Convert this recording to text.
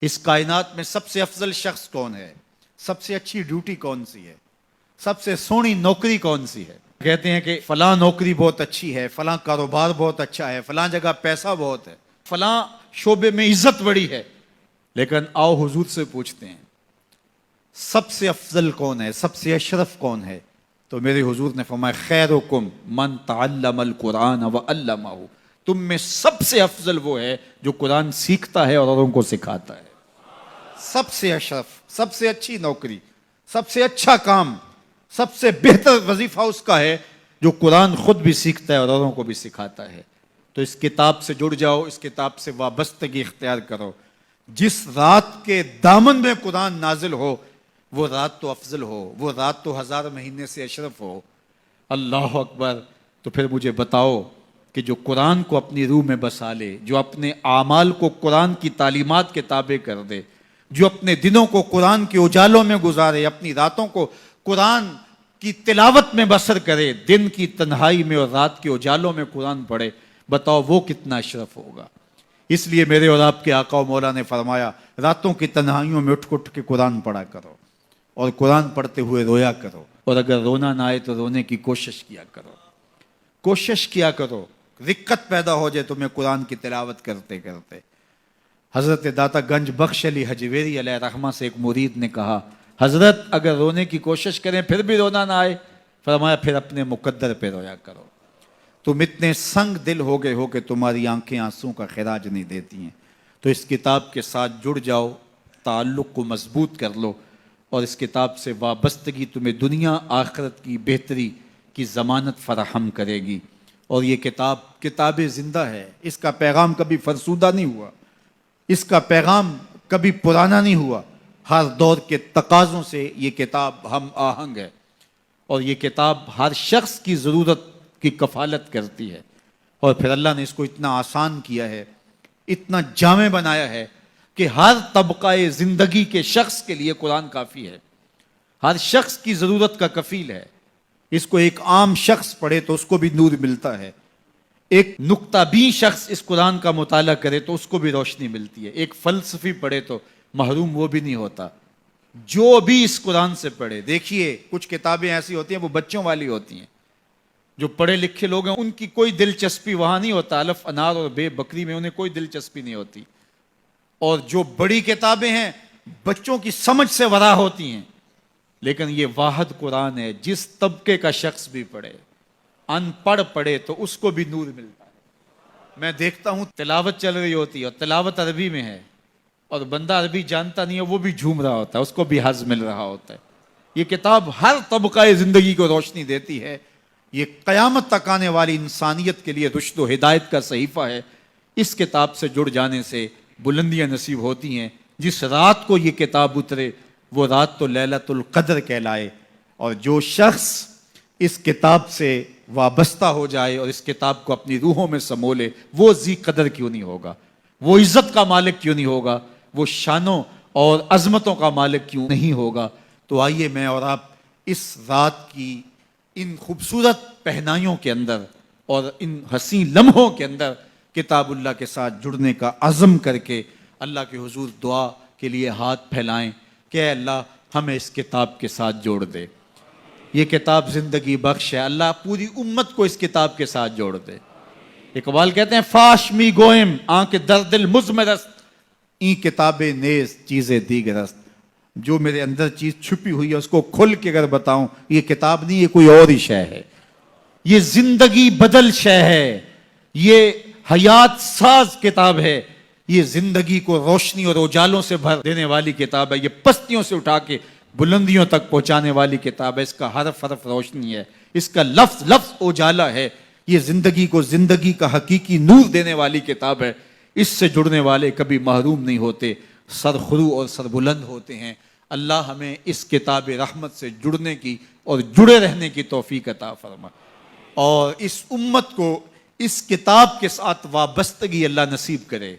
اس کائنات میں سب سے افضل شخص کون ہے؟ سب سے اچھی ڈیوٹی کون سی ہے؟ سب سے سونی نوکری کون سی ہے؟ کہتے ہیں کہ فلاں نوکری بہت اچھی ہے، فلاں کاروبار بہت اچھا ہے، فلاں جگہ پیسہ بہت ہے، فلاں شعبے میں عزت بڑی ہے. لیکن آؤ حضور سے پوچھتے ہیں سب سے افضل کون ہے، سب سے اشرف کون ہے؟ تو میرے حضور نے فرمایا خیرکم من تعلم القرآن وعلمہ، تم میں سب سے افضل وہ ہے جو قرآن سیکھتا ہے اور اوروں کو سکھاتا ہے. سب سے اشرف، سب سے اچھی نوکری، سب سے اچھا کام، سب سے بہتر وظیفہ اس کا ہے جو قرآن خود بھی سیکھتا ہے اور اوروں کو بھی سکھاتا ہے. تو اس کتاب سے جڑ جاؤ، اس کتاب سے وابستگی اختیار کرو. جس رات کے دامن میں قرآن نازل ہو وہ رات تو افضل ہو، وہ رات تو 1000 مہینے سے اشرف ہو. اللہ اکبر. تو پھر مجھے بتاؤ کہ جو قرآن کو اپنی روح میں بسا لے، جو اپنے اعمال کو قرآن کی تعلیمات کے تابع کر دے، جو اپنے دنوں کو قرآن کے اجالوں میں گزارے، اپنی راتوں کو قرآن کی تلاوت میں بسر کرے، دن کی تنہائی میں اور رات کے اجالوں میں قرآن پڑھے، بتاؤ وہ کتنا اشرف ہوگا. اس لیے میرے اور آپ کے آقا و مولا نے فرمایا راتوں کی تنہائیوں میں اٹھ کے قرآن پڑھا کرو، اور قرآن پڑھتے ہوئے رویا کرو، اور اگر رونا نہ آئے تو رونے کی کوشش کیا کرو. کوشش کیا کرو، رقت پیدا ہو جائے تمہیں قرآن کی تلاوت کرتے کرتے. حضرت داتا گنج بخش علی حجویری علیہ رحمہ سے ایک مرید نے کہا حضرت اگر رونے کی کوشش کریں پھر بھی رونا نہ آئے، فرمایا پھر اپنے مقدر پہ رویا کرو. تم اتنے سنگ دل ہو گئے ہو کہ تمہاری آنکھیں آنسوں کا خراج نہیں دیتی ہیں. تو اس کتاب کے ساتھ جڑ جاؤ، تعلق کو مضبوط کر لو، اور اس کتاب سے وابستگی تمہیں دنیا آخرت کی بہتری کی ضمانت فراہم کرے گی. اور یہ کتاب زندہ ہے، اس کا پیغام کبھی فرسودہ نہیں ہوا، اس کا پیغام کبھی پرانا نہیں ہوا. ہر دور کے تقاضوں سے یہ کتاب ہم آہنگ ہے، اور یہ کتاب ہر شخص کی ضرورت کی کفالت کرتی ہے. اور پھر اللہ نے اس کو اتنا آسان کیا ہے، اتنا جامع بنایا ہے کہ ہر طبقہ زندگی کے شخص کے لیے قرآن کافی ہے، ہر شخص کی ضرورت کا کفیل ہے. اس کو ایک عام شخص پڑھے تو اس کو بھی نور ملتا ہے، ایک نکتہ بین شخص اس قرآن کا مطالعہ کرے تو اس کو بھی روشنی ملتی ہے، ایک فلسفی پڑھے تو محروم وہ بھی نہیں ہوتا. جو بھی اس قرآن سے پڑھے، دیکھیے کچھ کتابیں ایسی ہوتی ہیں وہ بچوں والی ہوتی ہیں، جو پڑھے لکھے لوگ ہیں ان کی کوئی دلچسپی وہاں نہیں ہوتا، الف انار اور بے بکری میں انہیں کوئی دلچسپی نہیں ہوتی. اور جو بڑی کتابیں ہیں بچوں کی سمجھ سے ورا ہوتی ہیں. لیکن یہ واحد قرآن ہے، جس طبقے کا شخص بھی پڑھے، ان پڑھ پڑھے تو اس کو بھی نور ملتا ہے. میں دیکھتا ہوں تلاوت چل رہی ہوتی ہے اور تلاوت عربی میں ہے، اور بندہ عربی جانتا نہیں ہے وہ بھی جھوم رہا ہوتا ہے، اس کو بھی حظ مل رہا ہوتا ہے. یہ کتاب ہر طبقہ زندگی کو روشنی دیتی ہے. یہ قیامت تک آنے والی انسانیت کے لیے رشد و ہدایت کا صحیفہ ہے. اس کتاب سے جڑ جانے سے بلندیاں نصیب ہوتی ہیں. جس رات کو یہ کتاب اترے وہ رات تو لیلۃ القدر کہلائے. اور جو شخص اس کتاب سے وابستہ ہو جائے اور اس کتاب کو اپنی روحوں میں سمو لے، وہ ذی قدر کیوں نہیں ہوگا، وہ عزت کا مالک کیوں نہیں ہوگا، وہ شانوں اور عظمتوں کا مالک کیوں نہیں ہوگا. تو آئیے میں اور آپ اس رات کی ان خوبصورت پہنائیوں کے اندر اور ان حسین لمحوں کے اندر کتاب اللہ کے ساتھ جڑنے کا عزم کر کے اللہ کے حضور دعا کے لیے ہاتھ پھیلائیں کہ اے اللہ ہمیں اس کتاب کے ساتھ جوڑ دے. یہ کتاب زندگی بخش ہے، اللہ پوری امت کو اس کتاب کے ساتھ جوڑ دے. اقبال کہتے ہیں فاش می گوئم آنکھ در دل مزمرست، این کتاب نیز چیزیں دیگرست. جو میرے اندر چیز چھپی ہوئی ہے اس کو کھل کے اگر بتاؤں، یہ کتاب نہیں، یہ کوئی اور ہی شے ہے. یہ زندگی بدل شے ہے، یہ حیات ساز کتاب ہے، یہ زندگی کو روشنی اور اجالوں سے بھر دینے والی کتاب ہے، یہ پستیوں سے اٹھا کے بلندیوں تک پہنچانے والی کتاب ہے. اس کا حرف حرف روشنی ہے، اس کا لفظ لفظ اجالا ہے. یہ زندگی کو زندگی کا حقیقی نور دینے والی کتاب ہے. اس سے جڑنے والے کبھی محروم نہیں ہوتے، سرخرو اور سربلند ہوتے ہیں. اللہ ہمیں اس کتاب رحمت سے جڑنے کی اور جڑے رہنے کی توفیق عطا فرما، اور اس امت کو اس کتاب کے ساتھ وابستگی اللہ نصیب کرے.